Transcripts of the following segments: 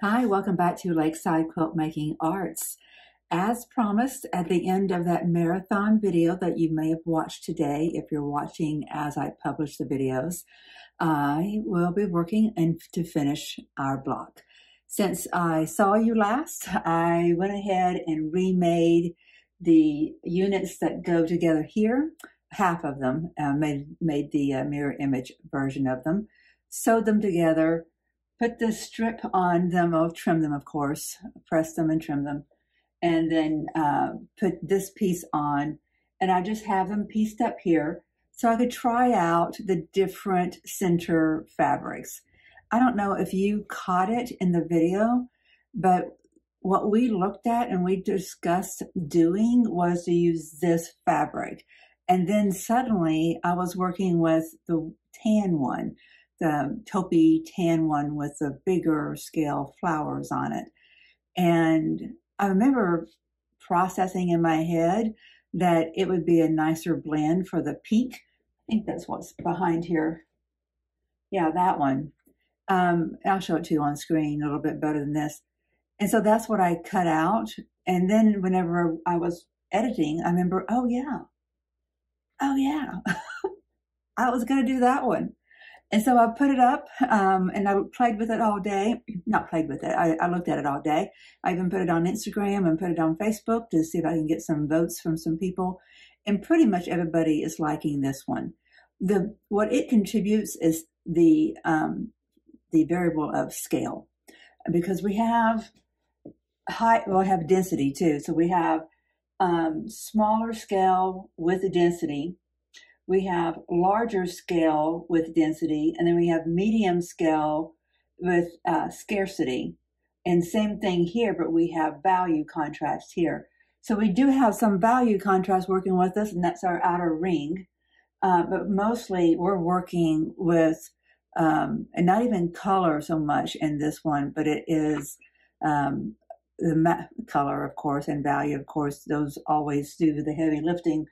Hi, welcome back to Lakeside Quilt Making Arts. As promised, at the end of that marathon video that you may have watched today, if you're watching as I publish the videos, I will be working to finish our block. Since I saw you last, I went ahead and remade the units that go together here, half of them, made the mirror image version of them, sewed them together, put the strip on them, I'll trim them, of course, press them and trim them, and then put this piece on, and I just have them pieced up here so I could try out the different center fabrics. I don't know if you caught it in the video, but what we looked at and we discussed doing was to use this fabric. And then suddenly I was working with the tan one, the taupey tan one with the bigger scale flowers on it. And I remember processing in my head that it would be a nicer blend for the pink. I think that's what's behind here. Yeah, that one. I'll show it to you on screen a little bit better than this. And so that's what I cut out. And then whenever I was editing, I remember, oh yeah, I was going to do that one. And so I put it up and I played with it all day. Not played with it. I looked at it all day. I even put it on Instagram and put it on Facebook to see if I can get some votes from some people. And pretty much everybody is liking this one. What it contributes is the variable of scale, because we have I have density too. So we have smaller scale with the density. We have larger scale with density, and then we have medium scale with scarcity. And same thing here, but we have value contrast here. So we do have some value contrast working with us, and that's our outer ring. But mostly we're working with, and not even color so much in this one, but it is the matte color, of course, and value, of course. Those always do the heavy lifting.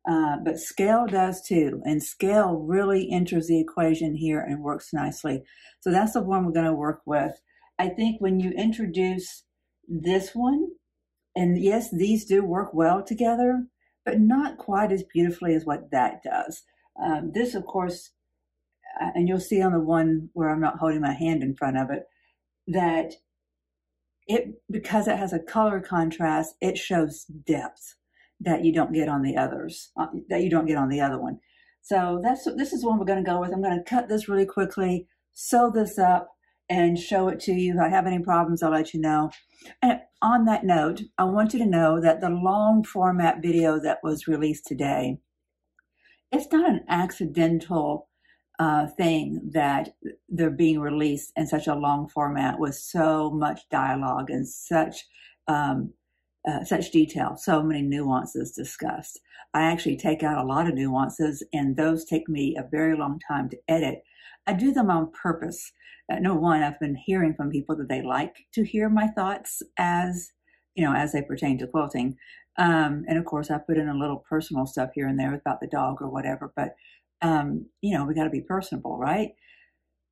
But scale does too, and scale really enters the equation here and works nicely. So that's the one we're going to work with. I think when you introduce this one, and yes, these do work well together, but not quite as beautifully as what that does. This, of course, and you'll see on the one where I'm not holding my hand in front of it, that because it has a color contrast, it shows depth that you don't get on the others, that you don't get on the other one. So this is one we're going to go with. I'm going to cut this really quickly, sew this up, and show it to you. If I have any problems, I'll let you know. And on that note, I want you to know that the long format video that was released today, it's not an accidental thing that they're being released in such a long format with so much dialogue and such detail, so many nuances discussed. I actually take out a lot of nuances, and those take me a very long time to edit. I do them on purpose. Number one, I've been hearing from people that they like to hear my thoughts as they pertain to quilting. And of course, I put in a little personal stuff here and there about the dog or whatever, but we got to be personable, right?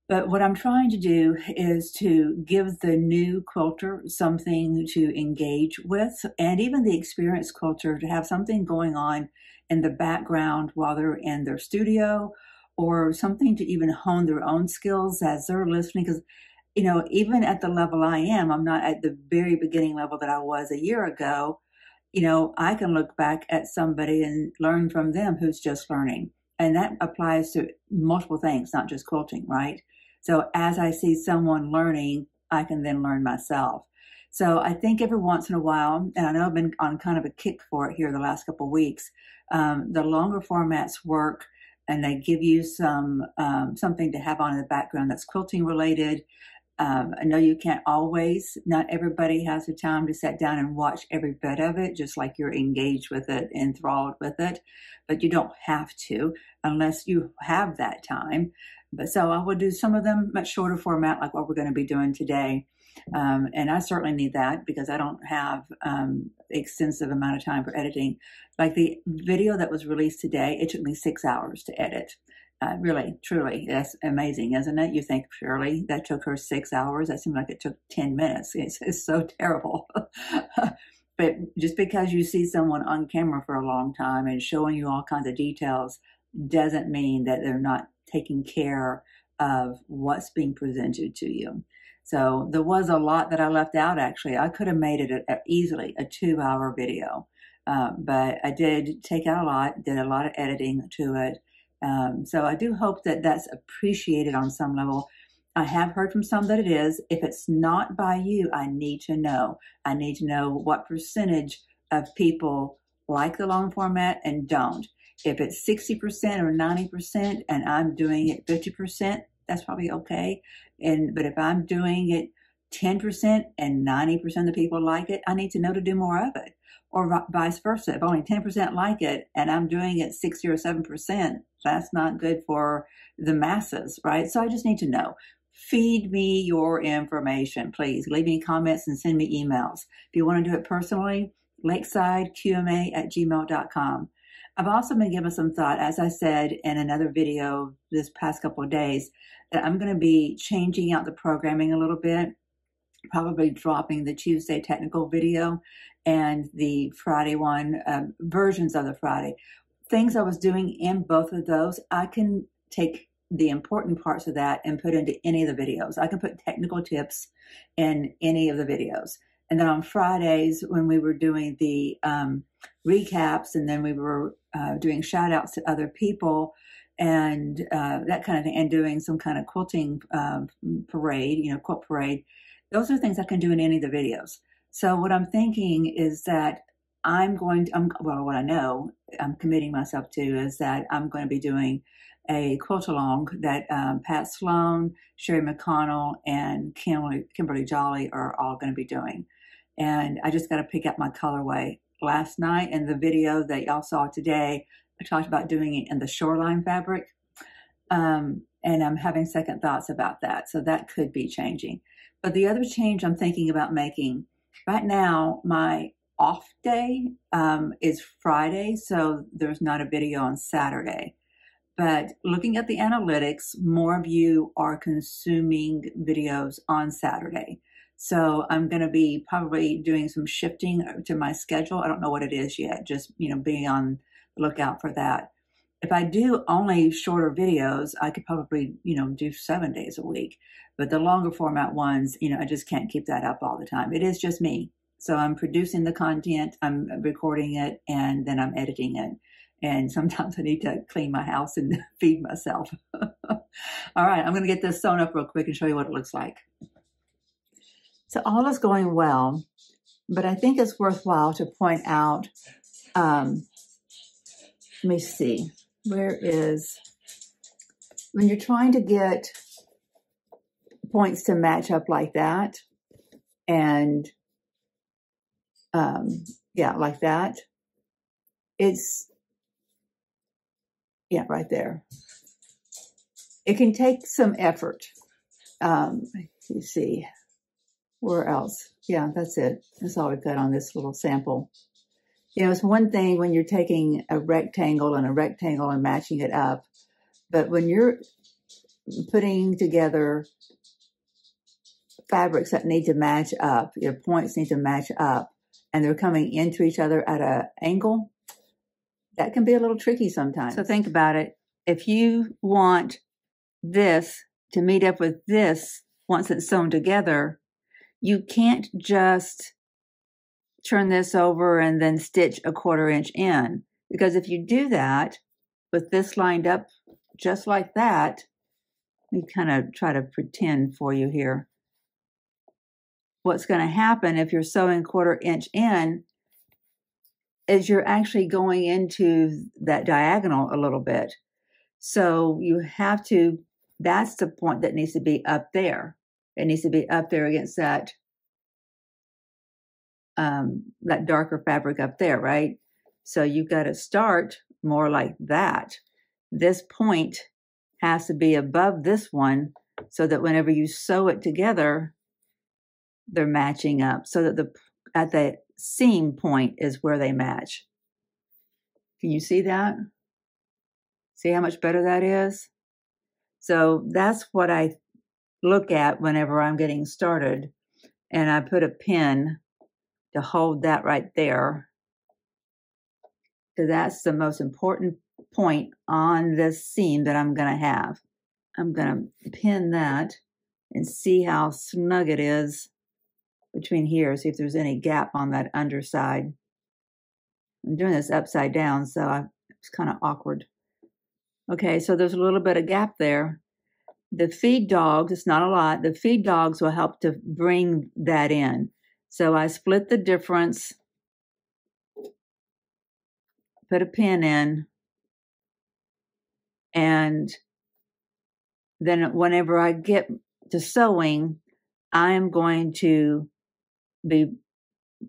But what I'm trying to do is to give the new quilter something to engage with, and even the experienced quilter to have something going on in the background while they're in their studio, or something to even hone their own skills as they're listening. Because, even at the level I am, I'm not at the very beginning level that I was a year ago. I can look back at somebody and learn from them who's just learning. And that applies to multiple things, not just quilting, right? So as I see someone learning, I can then learn myself. So I think every once in a while, and I know I've been on kind of a kick for it here the last couple of weeks, the longer formats work, and they give you something to have on in the background that's quilting related. I know you can't always, not everybody has the time to sit down and watch every bit of it, just like you're engaged with it, enthralled with it, but you don't have to unless you have that time. But so I will do some of them much shorter format, like what we're going to be doing today. And I certainly need that because I don't have extensive amount of time for editing. Like the video that was released today, it took me 6 hours to edit. Really, truly, that's amazing, isn't it? You think, surely that took her 6 hours. That seemed like it took 10 minutes. It's so terrible. But just because you see someone on camera for a long time and showing you all kinds of details doesn't mean that they're not taking care of what's being presented to you. So there was a lot that I left out, actually. I could have made it easily a 2-hour video, but I did take out a lot, did a lot of editing to it. So I do hope that that's appreciated on some level. I have heard from some that it is. If it's not by you, I need to know. I need to know what percentage of people like the long format and don't. If it's 60% or 90% and I'm doing it 50%, that's probably okay. But if I'm doing it 10% and 90% of the people like it, I need to know to do more of it. Or vice versa. If only 10% like it and I'm doing it 60 or 7%, that's not good for the masses, right? So I just need to know. Feed me your information, please. Leave me comments and send me emails. If you want to do it personally, lakesidaqma@gmail.com. I've also been given some thought, as I said in another video this past couple of days, that I'm going to be changing out the programming a little bit, probably dropping the Tuesday technical video and the Friday one, versions of the Friday. Things I was doing in both of those, I can take the important parts of that and put into any of the videos. I can put technical tips in any of the videos. And then on Fridays, when we were doing the recaps, and then we were doing shout outs to other people and that kind of thing, and doing some kind of quilting parade, quilt parade, those are things I can do in any of the videos. So what I'm thinking is that what I know I'm committing myself to is that I'm going to be doing a quilt along that Pat Sloan, Sherry McConnell, and Kimberly Jolly are all going to be doing. And I just got to pick up my colorway. Last night in the video that y'all saw today, I talked about doing it in the Shoreline fabric. And I'm having second thoughts about that. So that could be changing. But the other change I'm thinking about making, right now, my off day is Friday, so there's not a video on Saturday. But looking at the analytics, more of you are consuming videos on Saturday. So I'm going to be probably doing some shifting to my schedule. I don't know what it is yet, just, being on the lookout for that. If I do only shorter videos, I could probably, do 7 days a week. But the longer format ones, I just can't keep that up all the time. It is just me. So I'm producing the content, I'm recording it, and then I'm editing it. And sometimes I need to clean my house and feed myself. All right, I'm going to get this sewn up real quick and show you what it looks like. So all is going well, but I think it's worthwhile to point out, let me see, when you're trying to get points to match up like that, and like that, right there. It can take some effort. You see, where else? Yeah, that's it. That's all we've got on this little sample. It's one thing when you're taking a rectangle and matching it up, but when you're putting together fabrics that need to match up, your points need to match up, and they're coming into each other at an angle, that can be a little tricky sometimes. So think about it. If you want this to meet up with this once it's sewn together, you can't just turn this over and then stitch a 1/4 inch in. Because if you do that with this lined up just like that, let me kind of try to pretend for you here. What's going to happen if you're sewing 1/4 inch in is you're actually going into that diagonal a little bit. So you have to, that's the point that needs to be up there. It needs to be up there against that darker fabric up there, right? So you've got to start more like that. This point has to be above this one so that whenever you sew it together, they're matching up, so that at the seam point is where they match. Can you see that? See how much better that is? So that's what I look at whenever I'm getting started. And I put a pin to hold that right there, because that's the most important point on this seam that I'm going to have. I'm going to pin that and see how snug it is between here, see if there's any gap on that underside. I'm doing this upside down, so it's kind of awkward. Okay, so there's a little bit of gap there. The feed dogs, it's not a lot, the feed dogs will help to bring that in. So I split the difference, put a pin in, and then whenever I get to sewing, I am going to be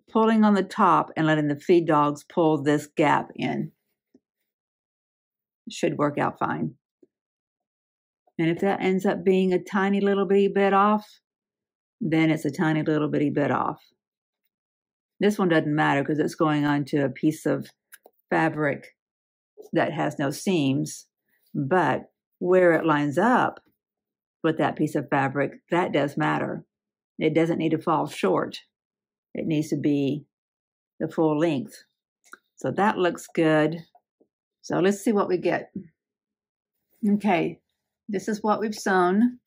pulling on the top and letting the feed dogs pull this gap in. It should work out fine. And if that ends up being a tiny little bitty bit off, then it's a tiny little bitty bit off. This one doesn't matter because it's going onto a piece of fabric that has no seams, but where it lines up with that piece of fabric, that does matter. It doesn't need to fall short. It needs to be the full length. So that looks good. So let's see what we get. Okay, this is what we've sewn.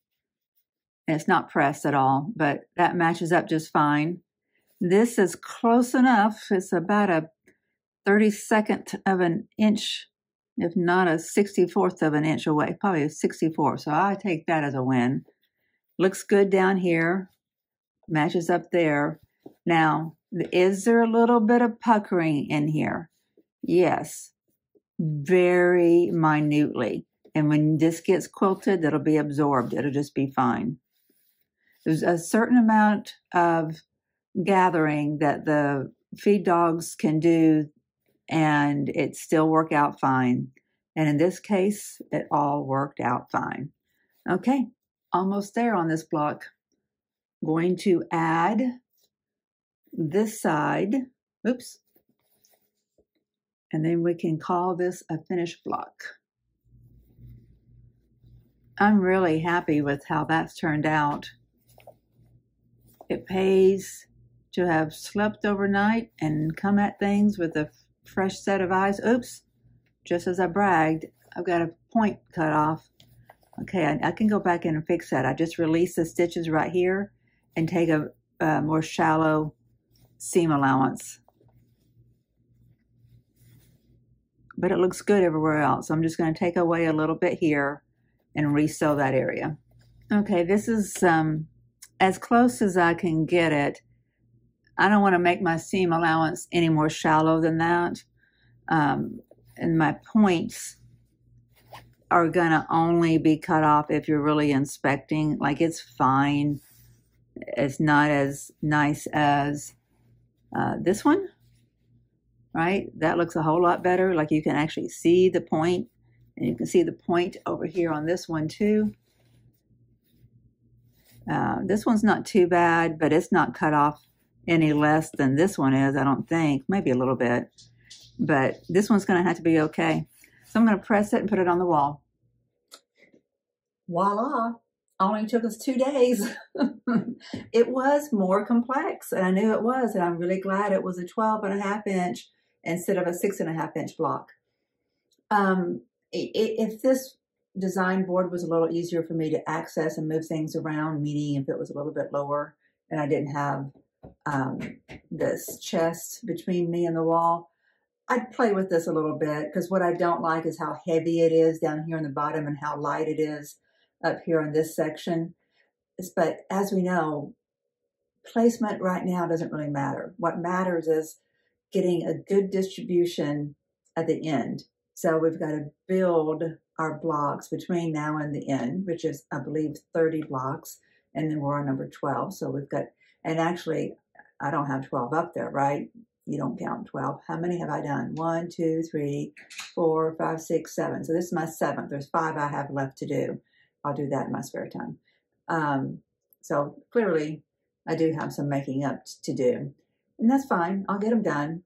And it's not pressed at all, but that matches up just fine. This is close enough. It's about a 32nd of an inch, if not a 64th of an inch away, probably a 64th. So I take that as a win. Looks good down here, matches up there. Now, is there a little bit of puckering in here? Yes, very minutely. And when this gets quilted, it'll be absorbed. It'll just be fine. There's a certain amount of gathering that the feed dogs can do, and it still work out fine. And in this case, it all worked out fine. Okay, almost there on this block. Going to add this side. Oops. And then we can call this a finished block. I'm really happy with how that's turned out. It pays to have slept overnight and come at things with a fresh set of eyes. Oops, just as I bragged, I've got a point cut off. Okay, I can go back in and fix that. I just released the stitches right here and take a more shallow seam allowance. But it looks good everywhere else. So I'm just going to take away a little bit here and re-sew that area. Okay, this is as close as I can get it. I don't want to make my seam allowance any more shallow than that. And my points are going to only be cut off if you're really inspecting. Like, it's fine. It's not as nice as this one, right? That looks a whole lot better. Like, you can actually see the point, and you can see the point over here on this one too. This one's not too bad, but it's not cut off any less than this one is, I don't think. Maybe a little bit. But this one's going to have to be okay. So I'm going to press it and put it on the wall. Voila! Only took us 2 days. It was more complex, and I knew it was, and I'm really glad it was a 12.5 inch instead of a 6.5 inch block. If this design board was a little easier for me to access and move things around, meaning if it was a little bit lower and I didn't have this chest between me and the wall, I'd play with this a little bit, because what I don't like is how heavy it is down here on the bottom and how light it is up here in this section. But as we know, placement right now doesn't really matter. What matters is getting a good distribution at the end. So we've got to build our blocks between now and the end, which is, I believe, 30 blocks. And then we're on number 12. So we've got, and actually, I don't have 12 up there, right? You don't count 12. How many have I done? 1, 2, 3, 4, 5, 6, 7. So this is my 7th. There's 5 I have left to do. I'll do that in my spare time. So clearly, I do have some making up to do. And that's fine. I'll get them done.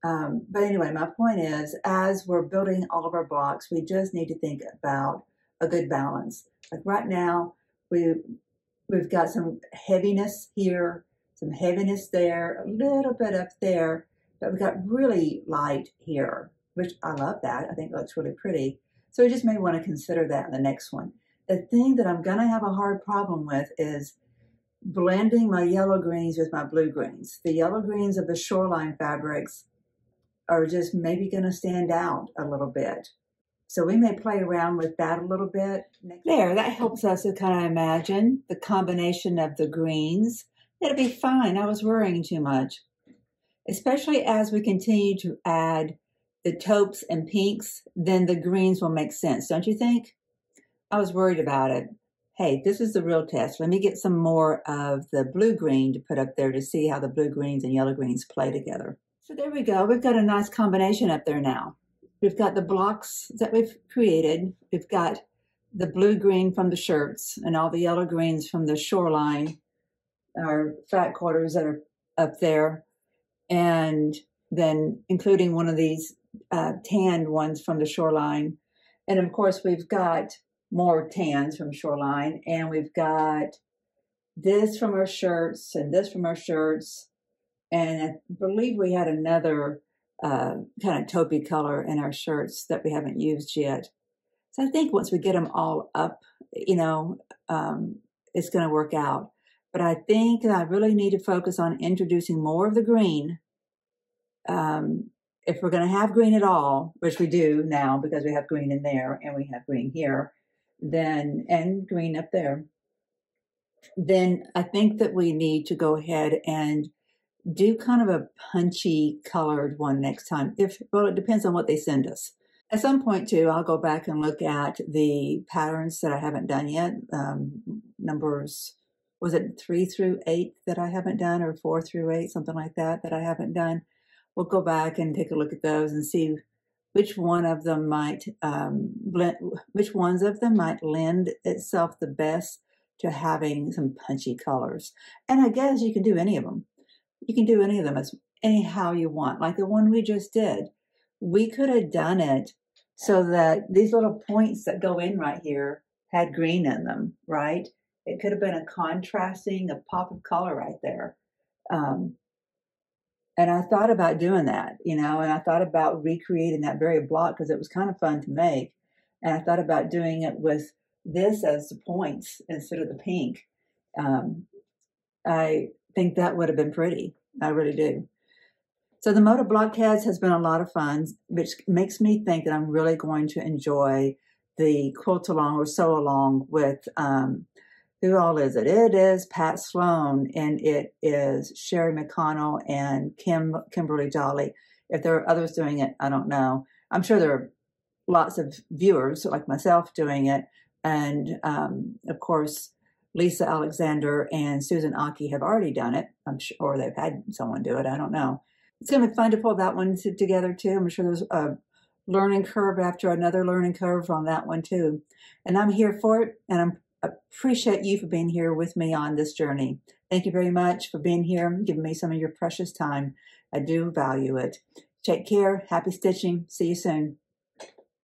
But anyway, my point is, as we're building all of our blocks, we just need to think about a good balance. Like right now, we've got some heaviness here, some heaviness there, a little bit up there, but we've got really light here, which I love that. I think it looks really pretty. So we just may want to consider that in the next one. The thing that I'm going to have a hard problem with is blending my yellow greens with my blue greens. The yellow greens of the Shoreline fabrics are just maybe going to stand out a little bit. So we may play around with that a little bit. There, that helps us to kind of imagine the combination of the greens. It'll be fine. I was worrying too much, especially as we continue to add the taupes and pinks, then the greens will make sense, don't you think? I was worried about it. Hey, this is the real test. Let me get some more of the blue green to put up there to see how the blue greens and yellow greens play together. So there we go. We've got a nice combination up there now. We've got the blocks that we've created. We've got the blue green from the shirts and all the yellow greens from the Shoreline, our fat quarters that are up there. And then including one of these tanned ones from the Shoreline. And of course, we've got more tans from Shoreline. And we've got this from our shirts and this from our shirts. And I believe we had another kind of taupey color in our shirts that we haven't used yet. So I think once we get them all up, you know, it's going to work out. But I think that I really need to focus on introducing more of the green. If we're going to have green at all, which we do now because we have green in there and we have green here, then, and green up there, then I think that we need to go ahead and do kind of a punchy colored one next time. Well, it depends on what they send us. At some point too, I'll go back and look at the patterns that I haven't done yet. Numbers, was it 3 through 8 that I haven't done, or 4 through 8, something like that I haven't done. We'll go back and take a look at those and see which one of them might which ones of them might lend itself the best to having some punchy colors. And I guess you can do any of them. You can do any of them as anyhow you want. Like the one we just did. We could have done it so that these little points that go in right here had green in them, right? It could have been a contrasting, a pop of color right there. And I thought about doing that, you know, and I thought about recreating that very block because it was kind of fun to make. And I thought about doing it with this as the points instead of the pink. I think that would have been pretty. I really do. So the Moda Blockheads has been a lot of fun, which makes me think that I'm really going to enjoy the quilt along or sew along with, who all is it? It is Pat Sloan, and it is Sherry McConnell and Kimberly Jolly. If there are others doing it, I don't know. I'm sure there are lots of viewers like myself doing it. And of course, Lisa Alexander and Susan Aki have already done it. I'm sure, or they've had someone do it. I don't know. It's going to be fun to pull that one together too. I'm sure there's a learning curve after another learning curve on that one too. And I'm here for it. And I appreciate you for being here with me on this journey. Thank you very much for being here and giving me some of your precious time. I do value it. Take care. Happy stitching. See you soon.